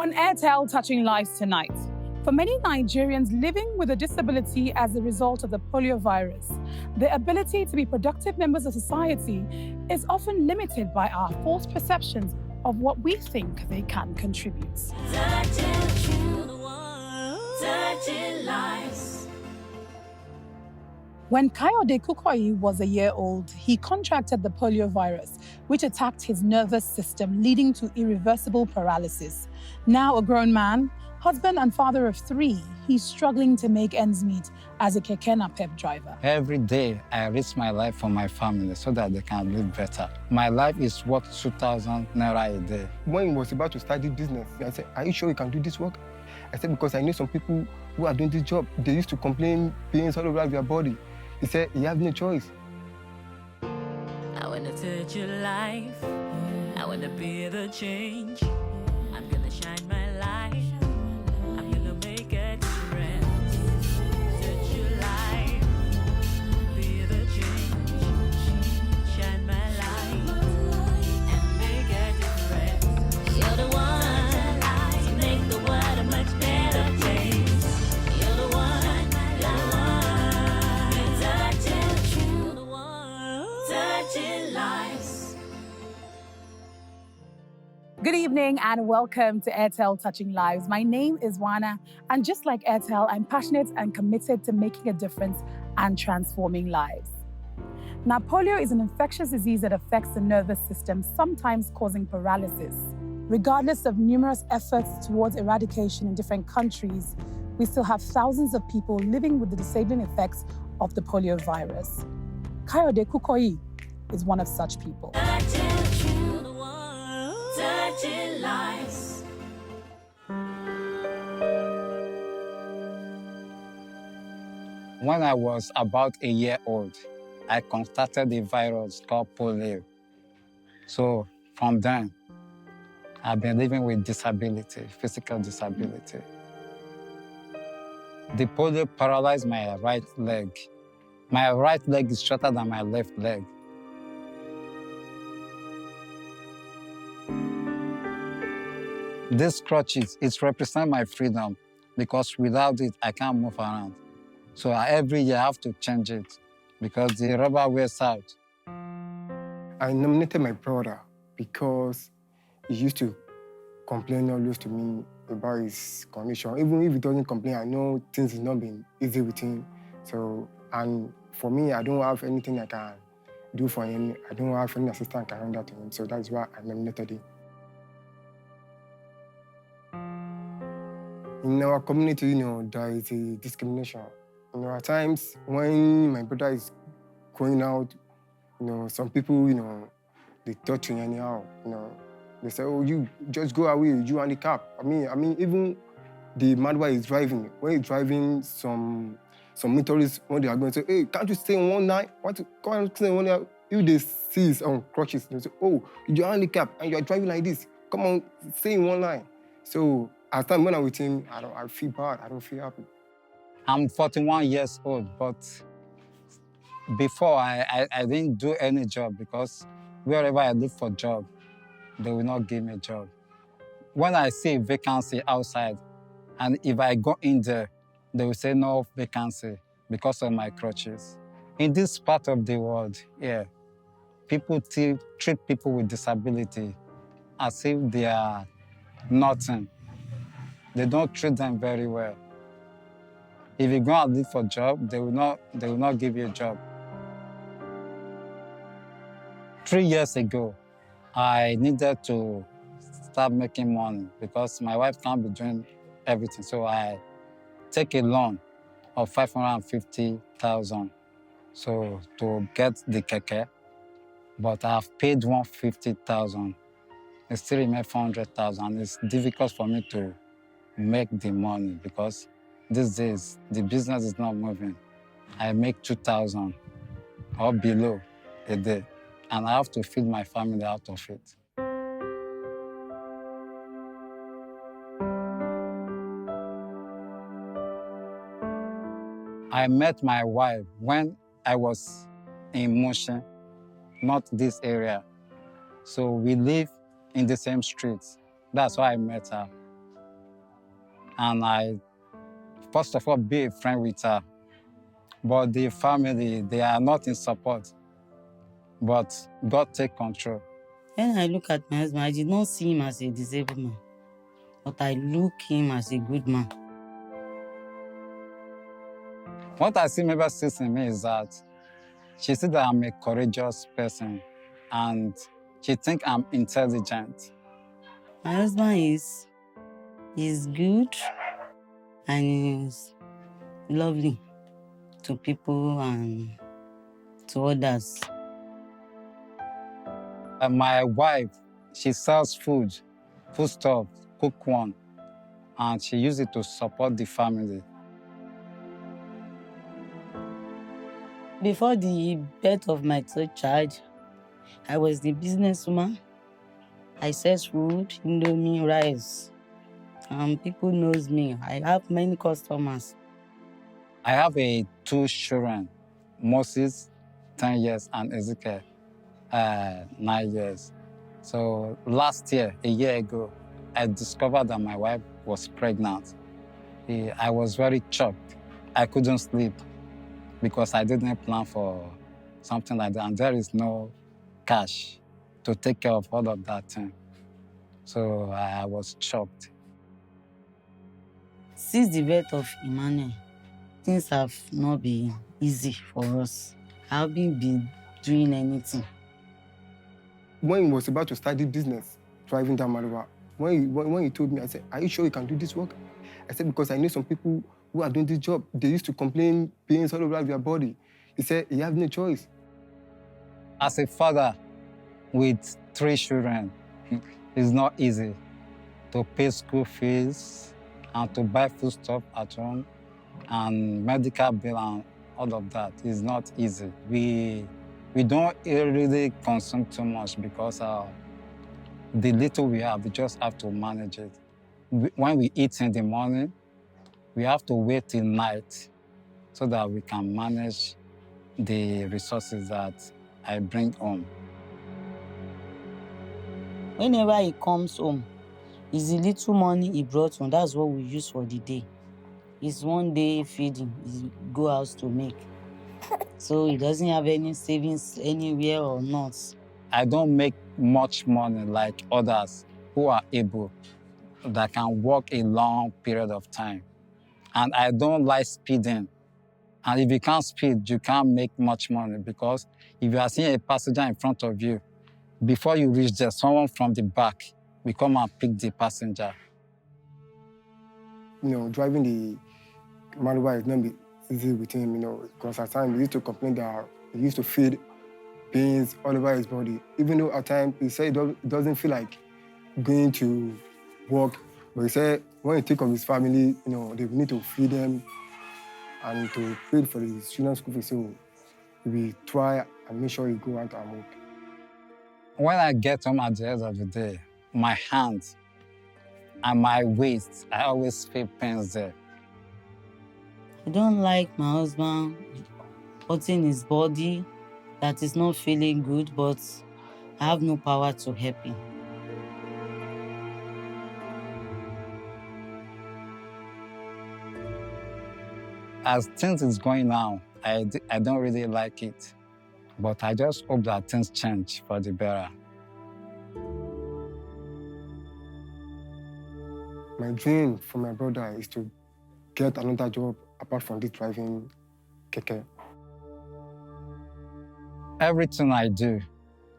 On Airtel Touching Lives tonight, for many Nigerians living with a disability as a result of the polio virus, the ability to be productive members of society is often limited by our false perceptions of what we think they can contribute. Touching lives. When Kayode Kukoyi was a year old, he contracted the polio virus, which attacked his nervous system, leading to irreversible paralysis. Now a grown man, husband and father of 3, he's struggling to make ends meet as a keke napep driver. Every day, I risk my life for my family so that they can live better. My life is worth 2,000 naira a day. When he was about to start the business, I said, "Are you sure you can do this work?" I said, "Because I know some people who are doing this job. They used to complain pains all over their body." He said, "You have no choice." I wanna touch your life. I wanna be the change. I'm gonna shine my light. I'm gonna make a difference. Touch your life. Be the change. Shine my light. And make a difference. You're the one to make the world a much better place. You're the one. Good evening and welcome to Airtel Touching Lives. My name is Wana, and just like Airtel, I'm passionate and committed to making a difference and transforming lives. Now, polio is an infectious disease that affects the nervous system, sometimes causing paralysis. Regardless of numerous efforts towards eradication in different countries, we still have thousands of people living with the disabling effects of the polio virus. Kayode Kukoyi is one of such people. Touching lives. When I was about a year old, I contracted a virus called polio. So from then, I've been living with disability, physical disability. The polio paralyzed my right leg. My right leg is shorter than my left leg. This crutches, it represents my freedom because without it, I can't move around. So every year I have to change it because the rubber wears out. I nominated my brother because he used to complain always to me about his condition. Even if he doesn't complain, I know things have not been easy with him. So, and for me, I don't have anything I can do for him. I don't have any assistance I can render to him. So that's why I nominated him. In our community, there is a discrimination. At times when my brother is going out, some people, they touch him anyhow. They say, "Oh, you just go away, you handicap." I mean, even the madman is driving. When he's driving, some motorists, when they are going to say, "Hey, can't you stay in one line? Want to come and stay in one line?" If they see his crutches, they say, "Oh, you're handicapped and you're driving like this. Come on, stay in one line." So at the time when I'm with him, I feel bad. I don't feel happy. I'm 41 years old, but before I didn't do any job because wherever I look for job, they will not give me a job. When I see a vacancy outside, and if I go in there, they will say no vacancy because of my crutches. In this part of the world, people treat people with disability as if they are nothing. They don't treat them very well. If you go out look for a job, they will not give you a job. 3 years ago, I needed to start making money because my wife can't be doing everything. So I take a loan of 550,000 so to get the keke, but I've paid 150,000. It still remains 400,000. It's difficult for me to make the money because these days the business is not moving. I make 2,000 or below a day, and I have to feed my family out of it. I met my wife when I was in Mushin, not this area. So we live in the same streets. That's why I met her. and I, first of all, be a friend with her. But the family, they are not in support. But God take control. When I look at my husband, I did not see him as a disabled man, but I look him as a good man. What I see Mabel sees in me is that she sees that I'm a courageous person, and she thinks I'm intelligent. My husband is good and is lovely to people and to others. And my wife, she sells foodstuff, cook one, and she uses it to support the family. Before the birth of my third child, I was the businesswoman. I sell food, indomie, rice. People knows me. I have many customers. I have two children, Moses, 10 years, and Ezekiel, 9 years. So last year, a year ago, I discovered that my wife was pregnant. I was very shocked. I couldn't sleep because I didn't plan for something like that, and there is no cash to take care of all of that thing. So I was shocked. Since the birth of Emmanuel, things have not been easy for us. I haven't been doing anything. When he was about to start the business, driving down Maruwa, when he told me, I said, "Are you sure you can do this work?" I said, "Because I know some people who are doing this job, they used to complain pains all over their body." He said, "You have no choice." As a father with 3 children, it's not easy to pay school fees and to buy foodstuff at home and medical bill and all of that. It's not easy. We don't really consume too much because the little we have, we just have to manage it. When we eat in the morning, we have to wait till night so that we can manage the resources that I bring home. Whenever he comes home, it's the little money he brought home. That's what we use for the day. It's one day feeding. He go out to make. So he doesn't have any savings anywhere or not. I don't make much money like others who are able, that can work a long period of time. And I don't like speeding. And if you can't speed, you can't make much money, because if you are seeing a passenger in front of you, before you reach there, someone from the back will come and pick the passenger. Driving the Maruwa is not be easy with him, because at times he used to complain that he used to feel pains all over his body. Even though at times he said it doesn't feel like going to work, but he said when he think of his family, they need to feed them and to pay for his children's school fees. So he will try and make sure he go out and work. When I get home at the end of the day, my hands and my waist, I always feel pains there. I don't like my husband hurting his body that is not feeling good, but I have no power to help him. As things is going now, I don't really like it. But I just hope that things change for the better. My dream for my brother is to get another job apart from this driving keke. Everything I do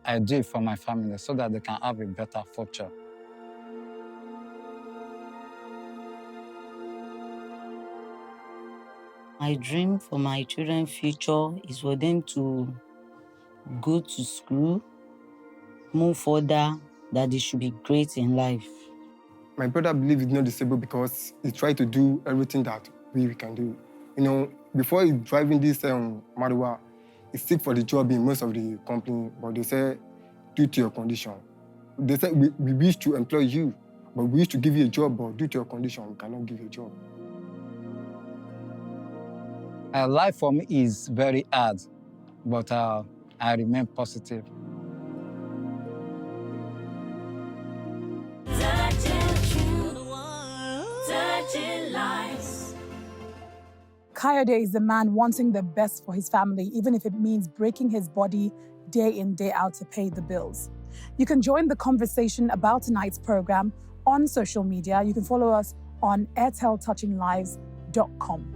it for my family so that they can have a better future. My dream for my children's future is for them to go to school, move further, that they should be great in life. My brother believes he's not disabled because he tried to do everything that we can do. Before he's driving this Maruwa, he seek for the job in most of the company, but they say, due to your condition. They said, we wish to employ you, but we wish to give you a job, but due to your condition, we cannot give you a job. Life for me is very hard, but I remain positive. Touching Kayode is a man wanting the best for his family, even if it means breaking his body day in, day out to pay the bills. You can join the conversation about tonight's program on social media. You can follow us on airteltouchinglives.com.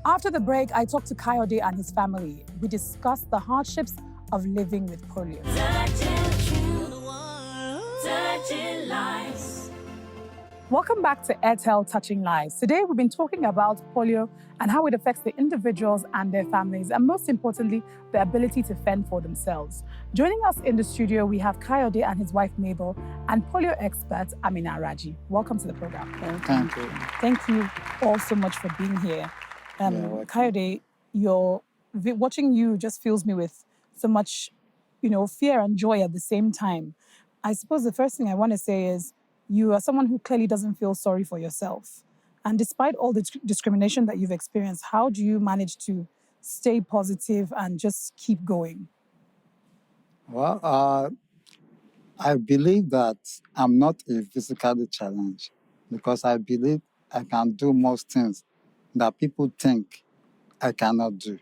After the break, I talked to Kayode and his family. We discussed the hardships of living with polio. Touching lives. Welcome back to Airtel Touching Lives. Today, we've been talking about polio and how it affects the individuals and their families, and most importantly, the ability to fend for themselves. Joining us in the studio, we have Kayode and his wife Mabel, and polio expert Amina Raji. Welcome to the program. Thank you. Thank you all so much for being here. welcome. Kayode, watching you just fills me with so much, fear and joy at the same time. I suppose the first thing I want to say is you are someone who clearly doesn't feel sorry for yourself. And despite all the discrimination that you've experienced, how do you manage to stay positive and just keep going? Well, I believe that I'm not a physically challenged because I believe I can do most things that people think I cannot do.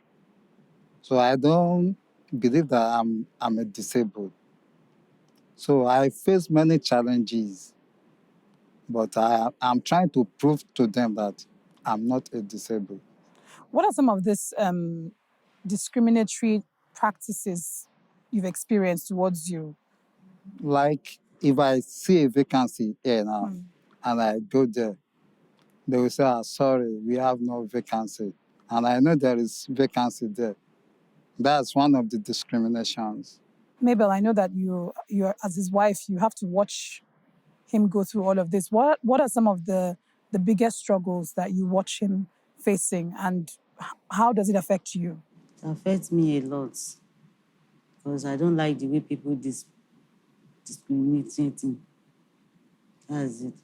So I don't believe that I'm a disabled. So I face many challenges, but I'm trying to prove to them that I'm not a disabled. What are some of these discriminatory practices you've experienced towards you? Like if I see a vacancy here now and I go there, they will say, sorry, we have no vacancy. And I know there is vacancy there. That's one of the discriminations. Mabel, I know that you're as his wife, you have to watch him go through all of this. What are some of the biggest struggles that you watch him facing, and how does it affect you? It affects me a lot because I don't like the way people discriminate him. That's it.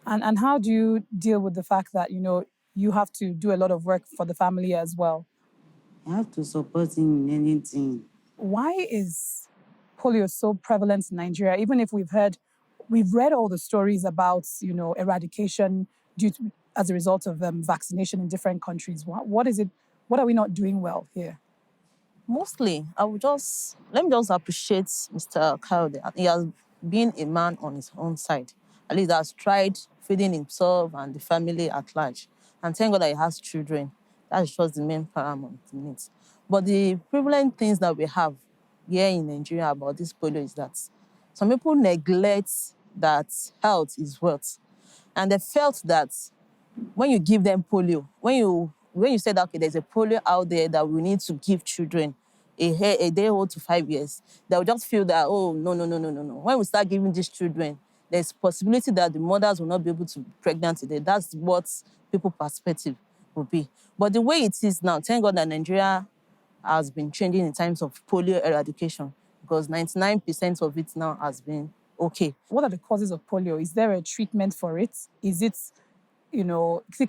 And how do you deal with the fact that, you have to do a lot of work for the family as well? I have to support him in anything. Why is polio so prevalent in Nigeria? Even if we've read all the stories about, eradication as a result of vaccination in different countries. What is it? What are we not doing well here? Mostly, let me just appreciate Mr. Kayode. He has been a man on his own side. At least has tried feeding himself and the family at large. And thank God that he has children. That's just the main paramount in it. But the prevalent things that we have here in Nigeria about this polio is that some people neglect that health is wealth. And they felt that when you give them polio, when you said, okay, there's a polio out there that we need to give children a day old to 5 years, they will just feel that, oh, no. When we start giving these children, there's possibility that the mothers will not be able to be pregnant today. That's what people's perspective will be. But the way it is now, thank God that Nigeria has been changing in terms of polio eradication because 99% of it now has been okay. What are the causes of polio? Is there a treatment for it? Is it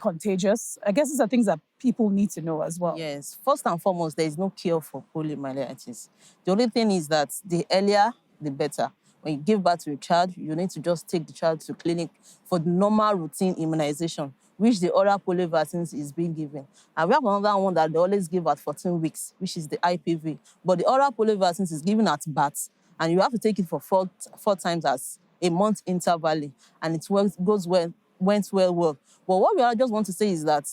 contagious? I guess these are things that people need to know as well. Yes. First and foremost, there is no cure for poliomyelitis. The only thing is that the earlier, the better. When you give birth to a child, you need to just take the child to clinic for the normal routine immunization, which the oral polio vaccines is being given. And we have another one that they always give at 14 weeks, which is the IPV. But the oral polio vaccines is given at birth, and you have to take it for four times as a month interval, and it went well. But what we just want to say is that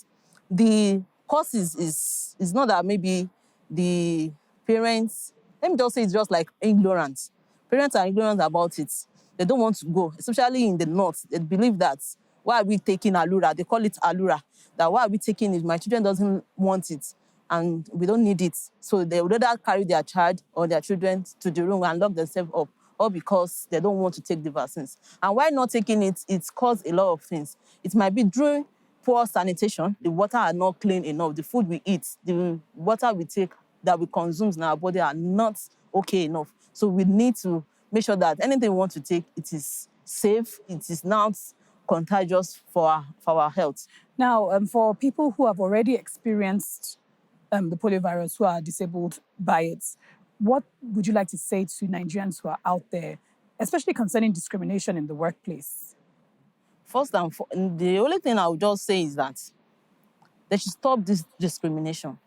the cause is not that maybe the parents, let me just say it's just like ignorance. Parents are ignorant about it. They don't want to go, especially in the north. They believe that, why are we taking Allura? They call it Allura. That why are we taking it? My children doesn't want it and we don't need it. So they would rather carry their child or their children to the room and lock themselves up, all because they don't want to take the vaccines. And why not taking it? It's caused a lot of things. It might be during poor sanitation. The water are not clean enough. The food we eat, the water we take, that we consume in our body are not okay enough. So we need to make sure that anything we want to take, it is safe, it is not contagious for our health. Now, for people who have already experienced the polio virus, who are disabled by it, what would you like to say to Nigerians who are out there, especially concerning discrimination in the workplace? The only thing I would just say is that they should stop this discrimination.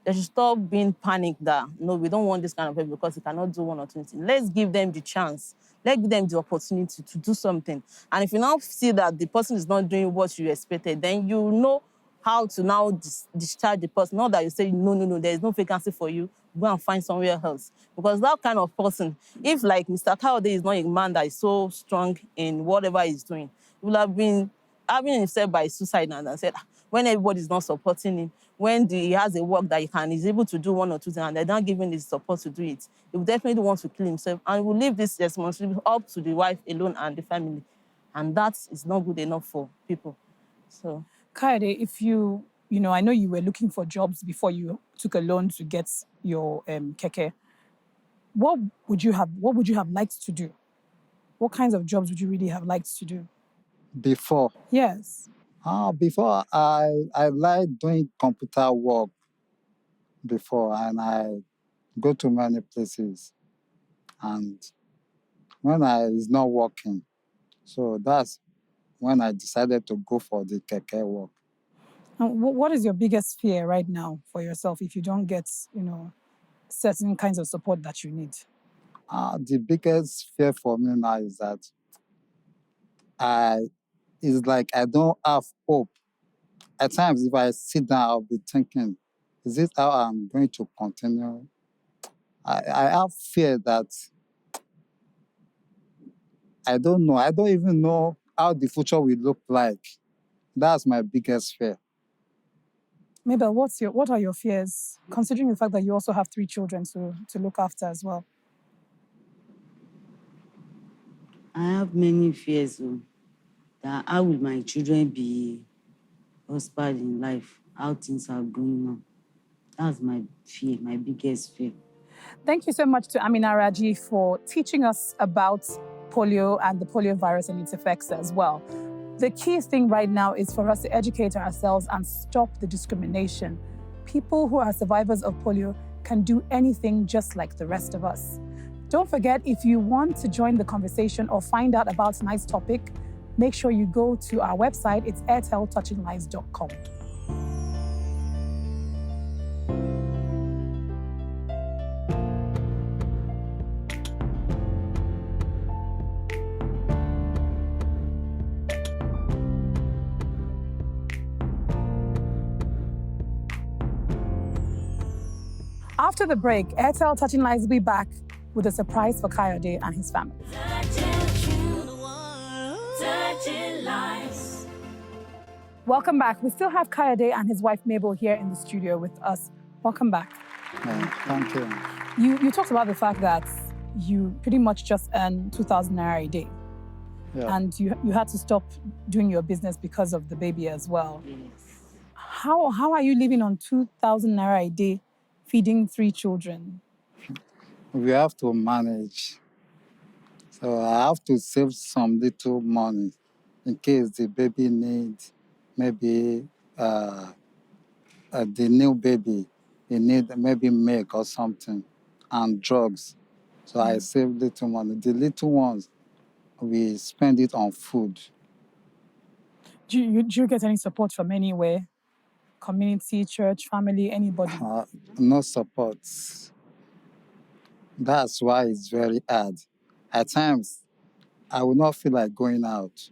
They should stop being panicked that, no, we don't want this kind of people because they cannot do one or two things. Let's give them the chance. Let's give them the opportunity to do something. And if you now see that the person is not doing what you expected, then you know how to now discharge the person. Not that you say, no, there is no vacancy for you, go and find somewhere else. Because that kind of person, if like Mr. Kayode is not a man that is so strong in whatever he's doing, he will have been having himself by suicide and said, when everybody's not supporting him, when he has a work that he's able to do one or two things and they're not giving his support to do it, he will definitely want to kill himself and will leave this responsibility up to the wife alone and the family. And that is not good enough for people. So, Kayode, if I know you were looking for jobs before you took a loan to get your keke. What would you have liked to do? What kinds of jobs would you really have liked to do? Before, Yes. before I like doing computer work before, and I go to many places. And when it's not working, so that's when I decided to go for the keke work. And what is your biggest fear right now for yourself if you don't get, certain kinds of support that you need? The biggest fear for me now is that it's like I don't have hope. At times, if I sit down, I'll be thinking, is this how I'm going to continue? I have fear that I don't know. I don't even know how the future will look like. That's my biggest fear. Mabel, what are your fears, considering the fact that you also have 3 children to look after as well? I have many fears. That how will my children be prospered in life? How things are going on? That's my fear, my biggest fear. Thank you so much to Amina Raji for teaching us about polio and the polio virus and its effects as well. The key thing right now is for us to educate ourselves and stop the discrimination. People who are survivors of polio can do anything just like the rest of us. Don't forget, if you want to join the conversation or find out about tonight's topic, make sure you go to our website. It's airteltouchinglives.com. After the break, Airtel Touching Lives will be back with a surprise for Kayode and his family. Welcome back. We still have Kayode and his wife Mabel here in the studio with us. Welcome back. Thank you. You talked about the fact that you pretty much just earn 2,000 naira a day. Yeah. And you had to stop doing your business because of the baby as well. Yes. How are you living on 2,000 naira a day, feeding 3 children? We have to manage. So I have to save some little money in case the baby needs maybe the new baby, he need maybe milk or something and drugs. So I save little money. The little ones, we spend it on food. Do you get any support from anywhere? Community, church, family, anybody? No support. That's why it's very hard. At times, I will not feel like going out,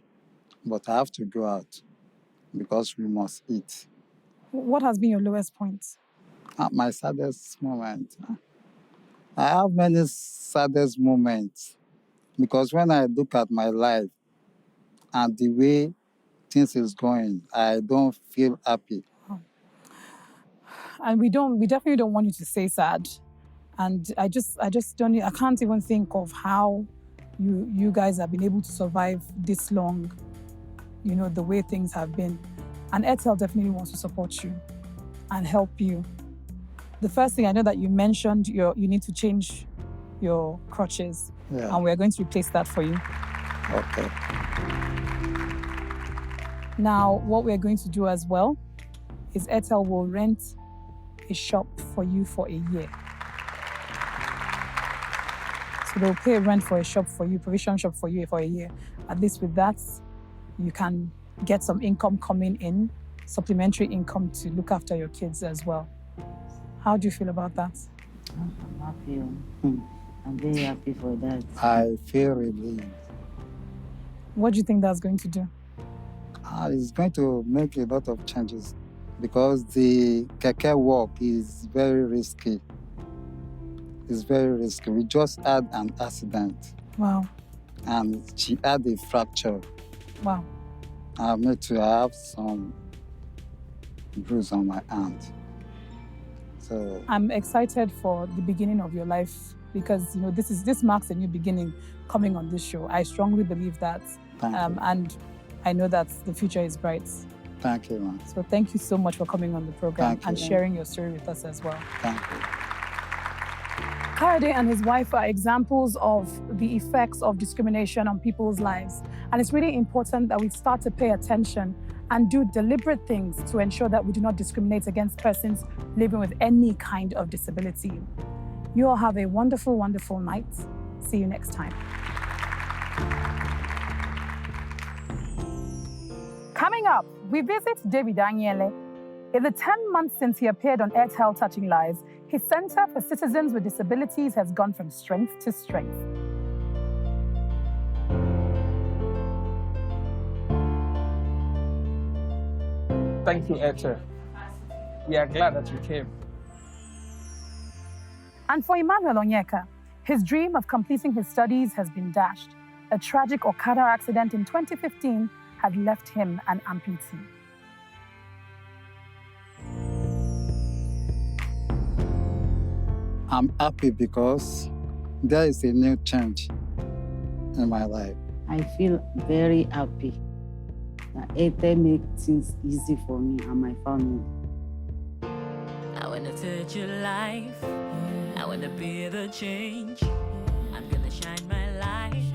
but I have to go out because we must eat. What has been your lowest point? My saddest moment. I have many saddest moments because when I look at my life and the way things is going, I don't feel happy. And we definitely don't want you to stay sad. And I can't even think of how you guys have been able to survive this long, the way things have been. And Airtel definitely wants to support you and help you. The first thing, I know that you mentioned you need to change your crutches. Yeah. And we're going to replace that for you. Okay. Now, what we're going to do as well is Airtel will rent a shop for you for a year. So they'll pay rent for a shop for you, provision shop for you for a year. At least with that, you can get some income coming in, supplementary income to look after your kids as well. How do you feel about that? I'm happy. I'm very happy for that. I feel relieved. What do you think that's going to do? It's going to make a lot of changes because the keke work is very risky. It's very risky. We just had an accident Wow. and she had a fracture. Wow. I made to have some bruise on my hand. So I'm excited for the beginning of your life because this marks a new beginning coming on this show. I strongly believe that. thank you. And I know that the future is bright. Thank you, man. So thank you so much for coming on the program Thank and you. sharing your story with us as well. Thank you. Kayode and his wife are examples of the effects of discrimination on people's lives. And it's really important that we start to pay attention and do deliberate things to ensure that we do not discriminate against persons living with any kind of disability. You all have a wonderful, wonderful night. See you next time. Coming up, we visit David Daniele. In the 10 months since he appeared on Airtel Touching Lives, his Center for Citizens with Disabilities has gone from strength to strength. Thank you, Airtel. We are glad that you came. And for Emmanuel Onyeka, his dream of completing his studies has been dashed. A tragic Okada accident in 2015 had left him an amputee. I'm happy because there is a new change in my life. I feel very happy that Airtel makes things easy for me and my family. I wanna touch your life. I wanna be the change. I'm gonna shine my light.